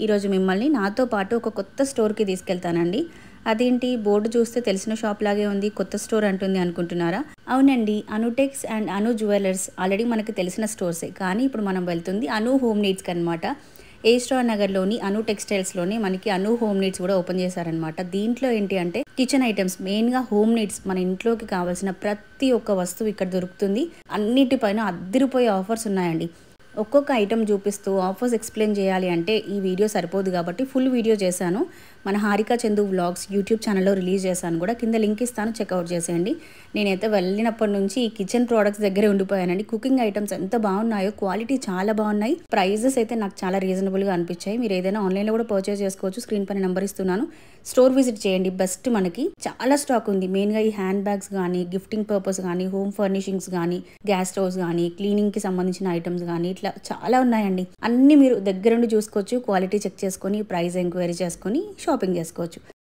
ఈరోజు మిమ్మల్ని నాతో పాటు ఒక కొత్త స్టోర్కి తీసుకెళ్తానండి. అదేంటి బోర్డు చూస్తే తెలిసిన షాప్ లాగే ఉంది, కొత్త స్టోర్ అంటుంది అనుకుంటున్నారా? అవునండి, Anutex and Anu jewellers already మనకి తెలిసిన స్టోర్సే. కానీ ఇప్పుడు మనం వెళ్తుంది అను హోమ్ నీడ్స్కి అనమాట. ఏస్ట్రా నగర్లోని అను టెక్స్టైల్స్లోని మనకి అను హోమ్ నీడ్స్ కూడా ఓపెన్ చేశారనమాట. దీంట్లో ఏంటి అంటే కిచెన్ ఐటమ్స్, మెయిన్గా హోమ్ నీడ్స్, మన ఇంట్లోకి కావాల్సిన ప్రతి ఒక్క వస్తువు ఇక్కడ దొరుకుతుంది. అన్నిటిపైన అద్దరిపోయే ఆఫర్స్ ఉన్నాయండి. ఒక్కొక్క ఐటమ్ చూపిస్తూ ఆఫర్స్ ఎక్స్ప్లెయిన్ చేయాలి అంటే ఈ వీడియో సరిపోదు కాబట్టి ఫుల్ వీడియో చేశాను. మన హారిక చందు వ్లాగ్స్ యూట్యూబ్ ఛానల్లో రిలీజ్ చేశాను కూడా, కింద లింక్ ఇస్తాను, చెక్అవుట్ చేసేయండి. నేనైతే వెళ్ళినప్పటి నుంచి ఈ కిచెన్ ప్రోడక్ట్స్ దగ్గరే ఉండిపోయానండి. కుకింగ్ ఐటమ్స్ ఎంత బాగున్నాయో, క్వాలిటీ చాలా బాగున్నాయి, ప్రైజెస్ అయితే నాకు చాలా రీజనబుల్గా అనిపించాయి. మీరు ఏదైనా ఆన్లైన్లో కూడా పర్చేస్ చేసుకోవచ్చు. స్క్రీన్ పైన నెంబర్ ఇస్తున్నాను, స్టోర్ విజిట్ చేయండి. బెస్ట్, మనకి చాలా స్టాక్ ఉంది. మెయిన్గా ఈ హ్యాండ్ బ్యాగ్స్ కానీ, గిఫ్టింగ్ పర్పస్ కానీ, హోమ్ ఫర్నిషింగ్స్ కానీ, గ్యాస్ స్టవ్స్ కానీ, క్లీనింగ్కి సంబంధించిన ఐటమ్స్ కానీ, ఇట్లా చాలా ఉన్నాయండి. అన్ని మీరు దగ్గరుండి చూసుకోవచ్చు, క్వాలిటీ చెక్ చేసుకొని, ప్రైస్ ఎంక్వైరీ చేసుకొని షాపింగ్ చేసుకోవచ్చు.